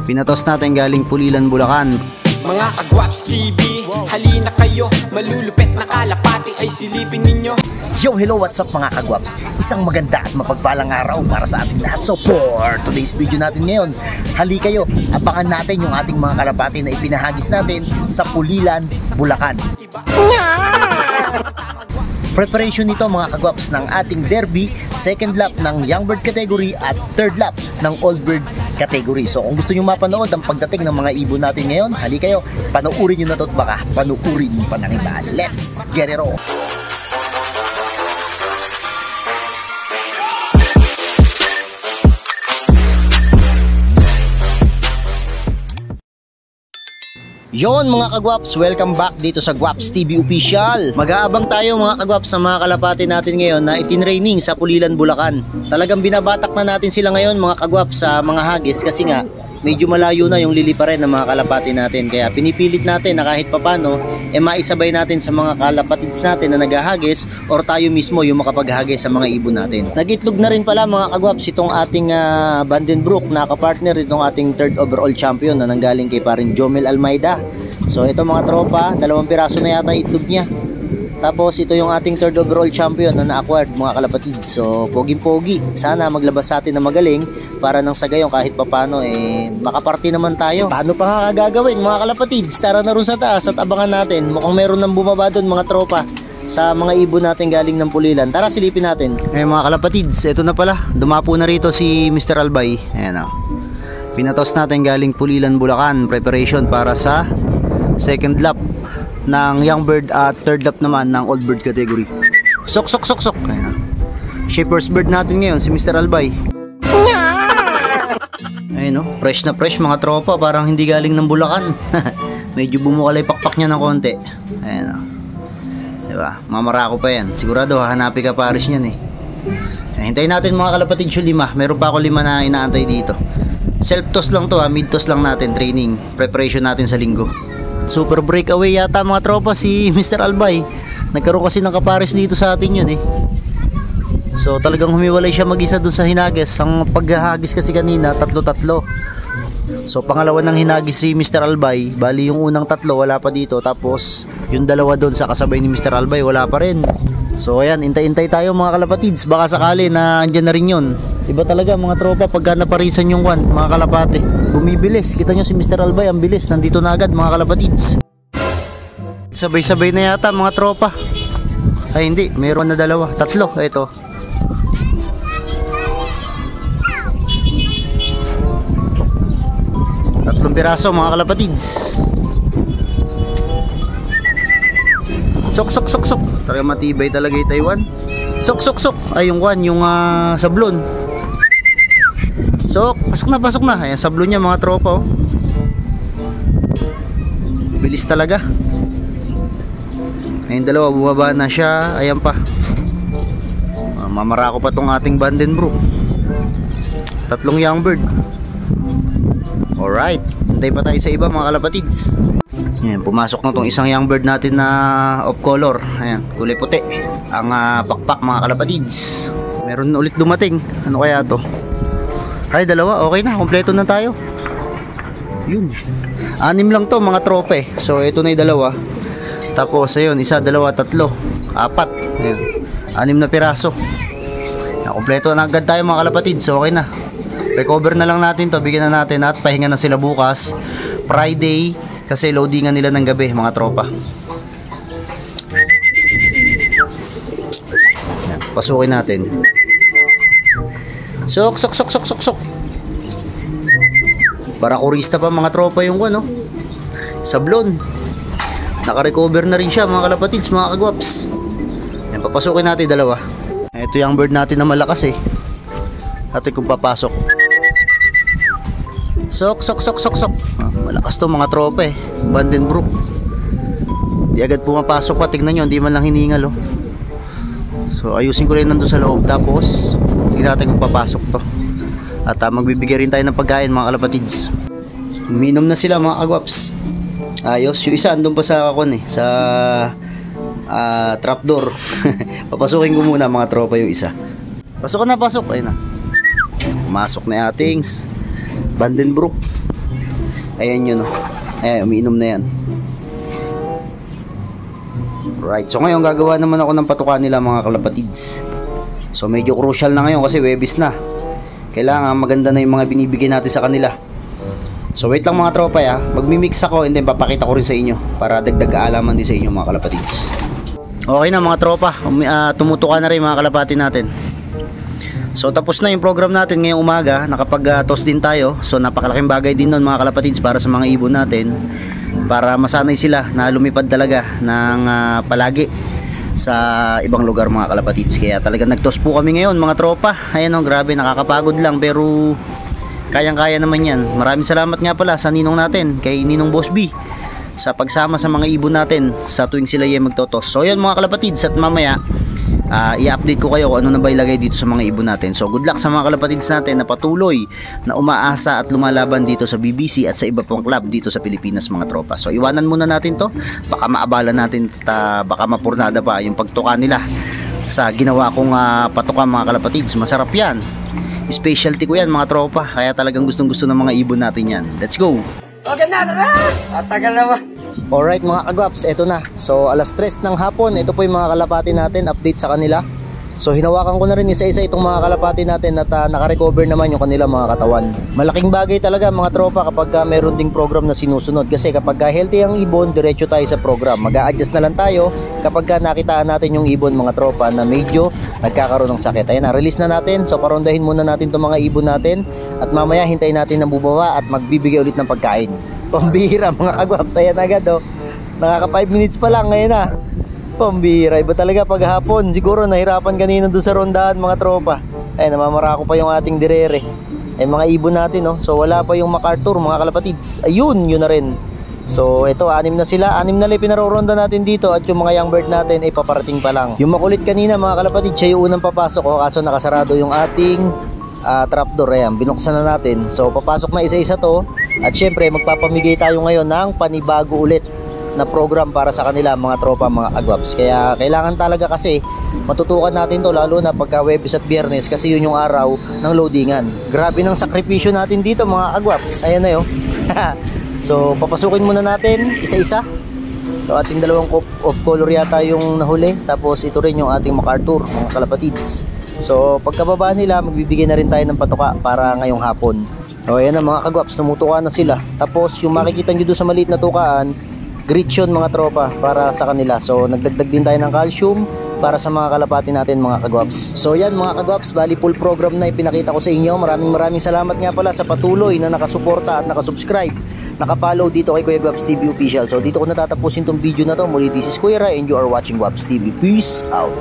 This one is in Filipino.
Pinatos natin galing Pulilan, Bulacan. Mga Kagwaps TV, halina kayo, malulupet na kalapati ay silipin ninyo. Yo, hello, what's up mga Kagwaps? Isang maganda at mapagpalang araw para sa ating lahat. So for today's video natin ngayon, hali kayo, abangan natin yung ating mga kalapati na ipinahagis natin sa Pulilan, Bulacan. Preparation nito mga Kagwaps ng ating derby, second lap ng young bird category at third lap ng old bird category. So kung gusto nyo mapanood ang pagdating ng mga ibon natin ngayon, hali kayo, panoorin nyo na to at baka panoorin nyo pa ng iba. Let's get it on! Yon mga Kagwaps, welcome back dito sa Gwaps TV Official. Mag-aabang tayo mga Kagwaps sa mga kalapati natin ngayon na itinraining sa Pulilan, Bulacan. Talagang binabatak na natin sila ngayon mga Kagwaps sa mga hagis kasi nga medyo malayo na yung liliparin ng mga kalapati natin. Kaya pinipilit natin na kahit papano maisabay natin sa mga kalapatids natin na naghahagis or tayo mismo yung makapaghagis sa mga ibon natin. Nag-itlog na rin pala mga Kagwaps itong ating Vandenbroek na kapartner itong ating third overall champion na nanggaling kay paring Jomel Almeida. So ito mga tropa, 2 piraso na yata itlog niya. Tapos ito yung ating third overall champion na na-acquired mga kalapatid. So poging-pogi, sana maglabas sa atin na magaling para nang sa gayon kahit papano makaparty naman tayo. Paano pa nga gagawin mga kalapatid? Tara na rin sa taas at abangan natin. Mukhang meron nang bumaba doon mga tropa sa mga ibon natin galing ng Pulilan. Tara silipin natin. Mga kalapatids, ito na pala. Dumapo na rito si Mr. Albay. Ayan o. Pinatos natin galing Pulilan, Bulacan. Preparation para sa second lap ng young bird at third lap naman ng old bird category. Sok. Ayan. Shepherd's bird natin ngayon si Mr. Albay. Ayun o, fresh na fresh mga tropa, parang hindi galing ng Bulacan. Medyo bumukalay pakpak niya ng konti. Ayan o. Diba? Mamarako pa yan. Sigurado hahanapin ka pares niyan eh. Hintayin natin mga kalapatid yung 5. Meron pa ako 5 na inaantay dito. Self toss lang to ha, mid toss lang natin, training. Preparation natin sa linggo. Super breakaway yata mga tropa si Mr. Albay. Nagkaroon kasi ng kapares dito sa atin yun eh. So talagang humiwalay siya mag-isa dun sa hinagis. Ang paghahagis kasi kanina, 3. So pangalawa ng hinagis si Mr. Albay. Bali yung unang 3 wala pa dito. Tapos yung 2 dun sa kasabay ni Mr. Albay wala pa rin. So ayan, intay-intay tayo mga kalapatids. Baka sakali na andyan na rin yun. Iba talaga mga tropa pagka naparisan yung mga kalapate. Bumibilis, kita nyo si Mr. Albay, ang bilis. Nandito na agad mga kalapatids. Sabay-sabay na yata mga tropa. Ay hindi, meron na 2, 3, ito. Tatlong piraso mga kalapatids. Sok. Talaga matibay talaga yung Taiwan. Sok. Ay yung yung sablon. Sok, pasok na. Ayan sablon niya mga tropa oh. Bilis talaga. Ayun 2 bumaba na siya. Ayan pa. Mamarako pa tong ating Vandenbroek. 3 young bird. Alright, hintay pa tayo sa iba mga kalapatids. Ayan, pumasok na tong isang young bird natin na off color. Ayan, kulay puti. Ang pakpak mga kalapatids. Meron ulit dumating. Ano kaya to? Ay 2, okay na, kompleto na tayo. Yun. 6 lang to mga trope. So ito na yung 2. Tapos ayun, 1, 2, 3, 4. Ayan. 6 na piraso. Ayan, kompleto na agad tayo mga kalapatids. So okay na. Recover na lang natin to, bigyan na natin at pahinga na sila bukas Friday kasi loadingan nila ng gabi mga tropa. Ayan, pasukin natin. Sok. Para kurista pa mga tropa yung sablon. Naka-recover na rin siya mga kalapatids, mga Kagwaps. Ayan, papasukin natin 2. Ito yung bird natin na malakas eh. Atin kung papasok. Sok. Malakas to mga tropa eh. Vandenbroek. Di agad pumapasok pa. Tignan nyo, hindi man lang hiningal oh. So ayusin ko rin nandun sa loob. Tapos tignan natin kung papasok to. At magbibigay rin tayo ng pagkain mga kalapatids. Uminom na sila mga Kagwaps. Ayos. Yung isa andun pa sa sa trapdoor. Papasukin ko muna mga tropa yung isa. Pasok na. Ayun na. Pumasok na ating Vandenbroek. Ayan yun, oh. Ayan, umiinom na yan. Right, so ngayon gagawa naman ako ng patuka nila mga kalapatids. So medyo crucial na ngayon kasi Webis na. Kailangan maganda na yung mga binibigay natin sa kanila. So wait lang mga tropa ya, magmi-mix ako and then papakita ko rin sa inyo para dagdag kaalaman din sa inyo mga kalapatids. Okay na mga tropa, tumutuka na rin mga kalapati natin. So tapos na yung program natin ngayong umaga, nakapag-toss din tayo. So napakalaking bagay din nun mga kalapatids para sa mga ibon natin, para masanay sila na lumipad talaga ng palagi sa ibang lugar mga kalapatids. Kaya talagang nag-toss po kami ngayon mga tropa. Ayan o, grabe, nakakapagod lang pero kayang-kaya naman yan. Maraming salamat nga pala sa ninong natin, kay Ninong Boss B, sa pagsama sa mga ibon natin sa tuwing sila yung magtotos. So yun mga kalapatids, at mamaya i-update ko kayo kung ano na ba ilagay dito sa mga ibon natin. So good luck sa mga kalapatids natin na patuloy na umaasa at lumalaban dito sa BBC at sa iba pang club dito sa Pilipinas mga tropa. So iwanan muna natin to, baka maabala natin baka mapurnada pa yung pagtuka nila sa ginawa kong patuka mga kalapatids. Masarap yan, specialty ko yan mga tropa, kaya talagang gustong gusto ng mga ibon natin yan. Let's go! Okay na, tara! Tagal na ba? Alright mga kagwaps, eto na. So alas 3 ng hapon, ito po yung mga kalapati natin, update sa kanila. So hinawakan ko na rin isa-isa itong mga kalapati natin at naka-recover naman yung kanilang mga katawan. Malaking bagay talaga mga tropa kapag meron ding program na sinusunod. Kasi kapag healthy ang ibon, diretso tayo sa program. Mag-a-adjust na lang tayo kapag nakitaan natin yung ibon mga tropa na medyo nagkakaroon ng sakit. Ayan na, release na natin. So parondahin muna natin itong mga ibon natin. At mamaya hintayin natin na bumawa at magbibigay ulit ng pagkain. Pambihira mga kagwaps, ayan agad oh. Nakaka 5 minutes pa lang ngayon na. Pambihira, iba talaga paghapon. Siguro nahirapan kanina doon sa rondahan mga tropa. Ay, namamarako pa yung ating direre. Ay mga ibon natin no. So wala pa yung MacArthur mga kalapatids. Ayun, yun na rin. So ito, 6 na sila. 6 na lang pinaroronda natin dito. At yung mga young bird natin ay paparating pa lang. Yung makulit kanina mga kalapatids, siya yung unang papasok oh. Kaso nakasarado yung ating trapdoor. Ayan, binuksan na natin. So papasok na isa-isa to. At syempre magpapamigay tayo ngayon ng panibago ulit na program para sa kanila mga tropa mga kagwaps. Kaya kailangan talaga kasi matutukan natin to, lalo na pagka Webes at Biyernes kasi yun yung araw ng loadingan. Grabe ng sakripisyo natin dito mga kagwaps. Ayan na yun. So papasukin muna natin isa-isa. So ating dalawang of color yata yung nahuli. Tapos ito rin yung ating MacArthur mga kalapatids. So pagkababa nila magbibigay na rin tayo ng patuka para ngayong hapon. O ayan na mga kagwaps, tumutuka na sila. Tapos yung makikita nyo doon sa maliit na tukaan, Grittion mga tropa para sa kanila. So nagdagdag din tayo ng calcium para sa mga kalapati natin mga kagwaps. So yan mga kagwaps, bali full program na ipinakita ko sa inyo. Maraming salamat nga pala sa patuloy na nakasuporta at nakasubscribe, nakapollow dito kay Kuya Guwaps TV Official. So dito ko natatapusin tong video na to. Muli, this is Kuya Ra and you are watching Guwaps TV. Peace out.